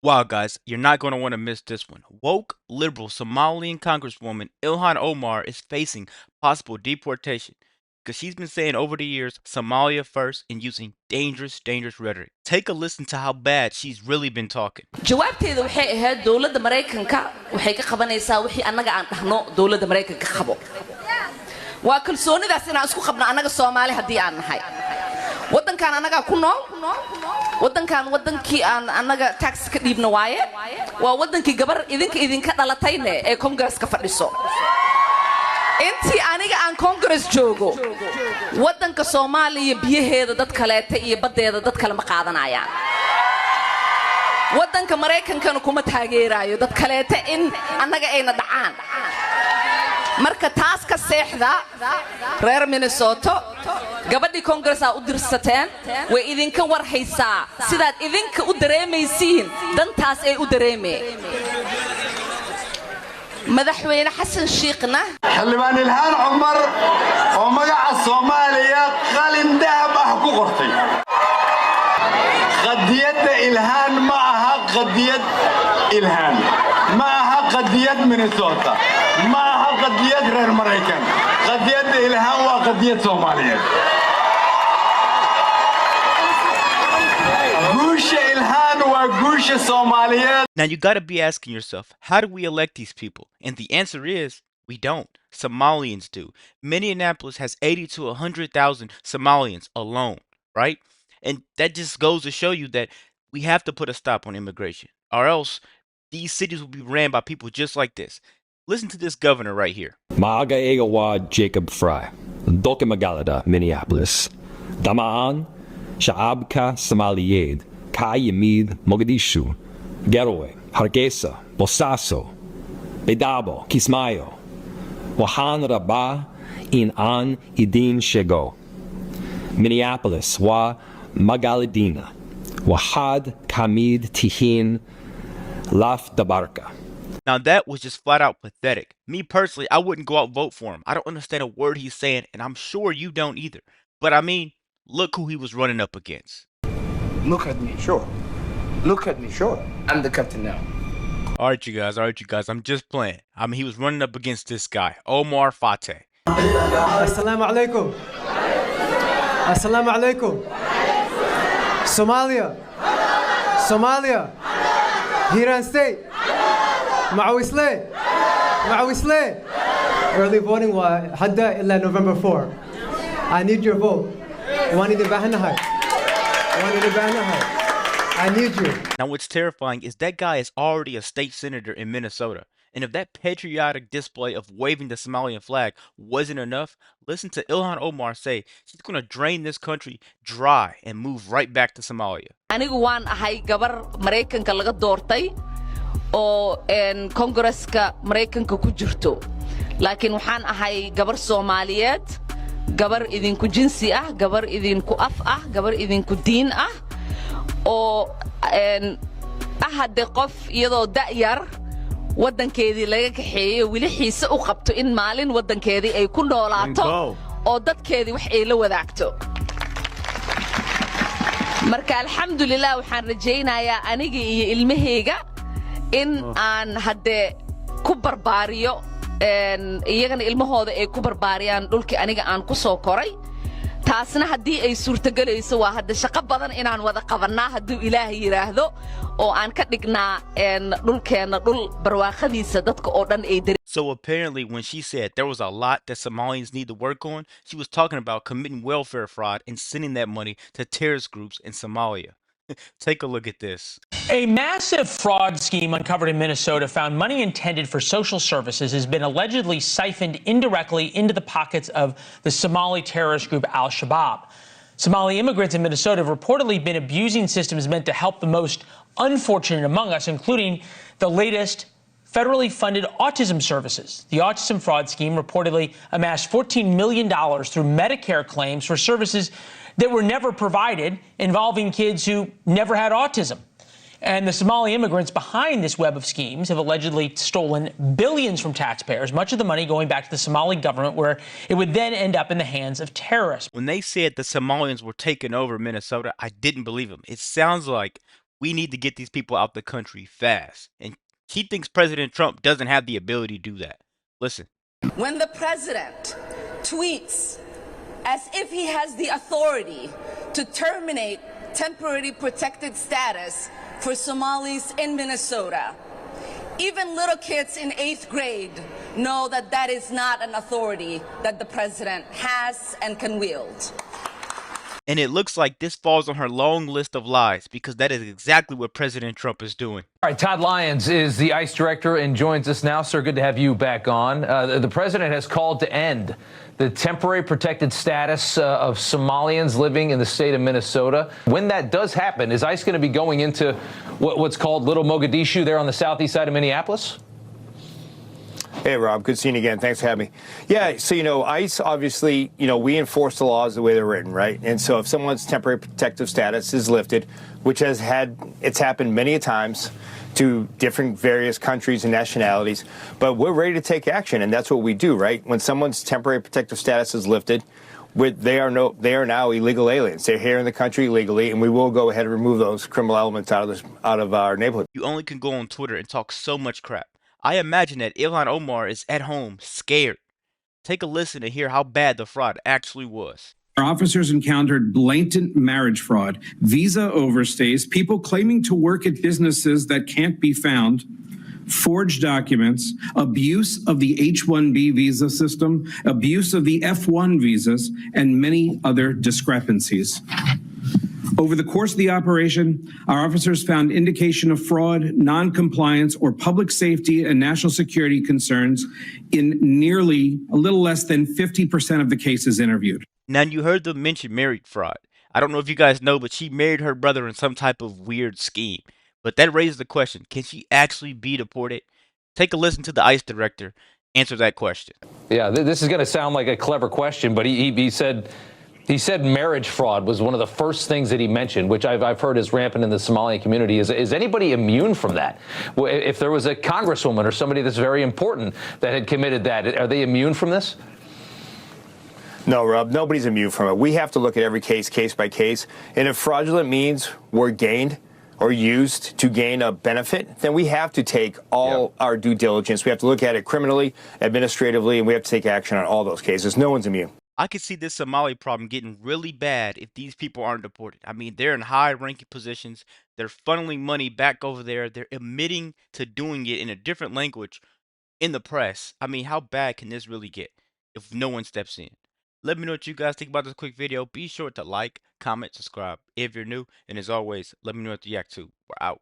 Wow, guys, you're not going to want to miss this one. Woke, liberal Somalian Congresswoman Ilhan Omar is facing possible deportation because she's been saying over the years Somalia first and using dangerous rhetoric. Take a listen to how bad she's really been talking. jawaabteedu waxay ahayd dawladda Mareykanka waxay ka qabanaysaa wixii annaga aan dhahno dawladda Mareykanka qabo waa kalsoonidaas inaan isku qabno annaga Soomaali hadii aan nahay wadankan annaga ku nool wadankan wadankii aan annaga tax ka dhiibna waaye waa wadankii gabar idinka dhalatayne ee Congress-ka fadhiso intii aniga aan Congress joogo wadanka Soomaaliya biyaheeda dad kaleeta iyo badeeda dad kale ma qaadanayaan wadanka Mareykankana kuma taageerayo dad kaleeta in annaga ayna dhacaan marka taas ka seexda reer Minnesota gabadhii Congress u dirsateen way idinka war haysaa sidaad idinka u dareemaysiin dantaas ay u dareemeen madaxweyne xasan shiiqna xildhibaan Ilhan Omar oo magaca Soomaaliya qalin dahab ah ku qortay qadiyadda Ilhan ma aha qadiyad Ilhan ma aha qadiyad Minnesota ma aha qadiyad reer Mareykan qadiyadda Ilhan waa qadiyad Soomaaliyeed Now you gotta be asking yourself, how do we elect these people? And the answer is, we don't. Somalians do. Minneapolis has 80 to 100,000 Somalians alone, right? And that just goes to show you that we have to put a stop on immigration, or else these cities will be ran by people just like this. Listen to this governor right here. Maaga Egawa Jacob Fry, Doke Magalada, Minneapolis. Damaan, Sha'abka Somaliyed, Kayimid, Mogadishu, Garowe, Hargeisa, Bosaso, Bedabo, Kismayo, Wahan Rabah, In An Idin Shego, Minneapolis, Wa Magaladina, Wahad Kamid Tihin, Laf Dabarka. Now that was just flat out pathetic. Me personally, I wouldn't go out and vote for him. I don't understand a word he's saying, and I'm sure you don't either. But I mean, look who he was running up against. Look at me, sure. Look at me, sure. I'm the captain now. All right, you guys, I'm just playing. I mean, he was running up against this guy, Omar Fateh. Assalamu alaikum. Assalamu alaikum. Somalia. Somalia. Hiran State. Mawisle. Mawisle. Early voting was Hadda illa November 4. I need your vote. I need you. Now what's terrifying is that guy is already a state senator in Minnesota. And if that patriotic display of waving the Somalian flag wasn't enough, listen to Ilhan Omar say she's going to drain this country dry and move right back to Somalia. Anigu waan ahay gabar Mareykanka laga doortay oo Congress-ka Mareykanka ku jirto. Laakiin waxaan ahay gabar Soomaaliyeed, gabar idinku jinsi ah, gabar idinku af ah, gabar idinku diin ah oo ahade qof iyadoo da'yar wadankeedii laga kaxeeyay wili xiise u qabto in maalin wadankeedii ay ku noolaato oo dadkeedii wax ay la wadaagto marka alxamdulillah waxaan rajaynayaa aniga iyo ilmahayga in aan hadde ku barbaariyo iyagana ilmahooda ay ku barbaariyaan dhulkii aniga aan ku soo koray taasna haddii ay suurtagelayso waa hadda shaqo badan inaan wada qabanaa hadduu ilaahay yiraahdo oo aan ka dhignaa dhulkeena dhul barwaaqadiisa dadka oo dhan ay So apparently when she said there was a lot that Somalians need to work on, she was talking about committing welfare fraud and sending that money to terrorist groups in Somalia. Take a look at this. A massive fraud scheme uncovered in Minnesota found money intended for social services has been allegedly siphoned indirectly into the pockets of the Somali terrorist group Al-Shabaab. Somali immigrants in Minnesota have reportedly been abusing systems meant to help the most unfortunate among us, including the latest federally funded autism services. The autism fraud scheme reportedly amassed $14 million through Medicare claims for services that were never provided, involving kids who never had autism. And the Somali immigrants behind this web of schemes have allegedly stolen billions from taxpayers, much of the money going back to the Somali government, where it would then end up in the hands of terrorists. When they said the Somalians were taking over Minnesota, I didn't believe them. It sounds like We need to get these people out the country fast. And she thinks President Trump doesn't have the ability to do that. Listen. When the president tweets as if he has the authority to terminate temporary protected status for Somalis in Minnesota, even little kids in 8th grade know that that is not an authority that the president has and can wield. And it looks like this falls on her long list of lies, because that is exactly what President Trump is doing. All right, Todd Lyons is the ICE director and joins us now. Sir, good to have you back on. The president has called to end the temporary protected status of Somalians living in the state of Minnesota. When that does happen, is ICE going to be going into what's called Little Mogadishu there on the southeast side of Minneapolis? Hey, Rob. Good seeing you again. Thanks for having me. Yeah, so, ICE, obviously, we enforce the laws the way they're written, right? And so if someone's temporary protective status is lifted, which it's happened many a times to different various countries and nationalities, but we're ready to take action, and that's what we do, right? When someone's temporary protective status is lifted, they are now illegal aliens. They're here in the country illegally, and we will go ahead and remove those criminal elements out of our neighborhood. You only can go on Twitter and talk so much crap. I imagine that Ilhan Omar is at home, scared. Take a listen to hear how bad the fraud actually was. Our officers encountered blatant marriage fraud, visa overstays, people claiming to work at businesses that can't be found, forged documents, abuse of the H-1B visa system, abuse of the F-1 visas, and many other discrepancies. Over the course of the operation, our officers found indication of fraud, non-compliance, or public safety and national security concerns in nearly a little less than 50% of the cases interviewed. Now, you heard them mention marriage fraud. I don't know if you guys know, but she married her brother in some type of weird scheme. But that raises the question, can she actually be deported? Take a listen to the ICE director answer that question. Yeah, this is going to sound like a clever question, but he said marriage fraud was one of the first things that he mentioned, which I've heard is rampant in the Somali community. Is anybody immune from that? If there was a congresswoman or somebody that's very important that had committed that, are they immune from this? No, Rob, nobody's immune from it. We have to look at every case by case. And if fraudulent means were gained or used to gain a benefit, then we have to take all our due diligence. We have to look at it criminally, administratively, and we have to take action on all those cases. No one's immune. I could see this Somali problem getting really bad if these people aren't deported. I mean, they're in high-ranking positions. They're funneling money back over there. They're admitting to doing it in a different language in the press. I mean, how bad can this really get if no one steps in? Let me know what you guys think about this quick video. Be sure to like, comment, subscribe if you're new. And as always, let me know what you react to. We're out.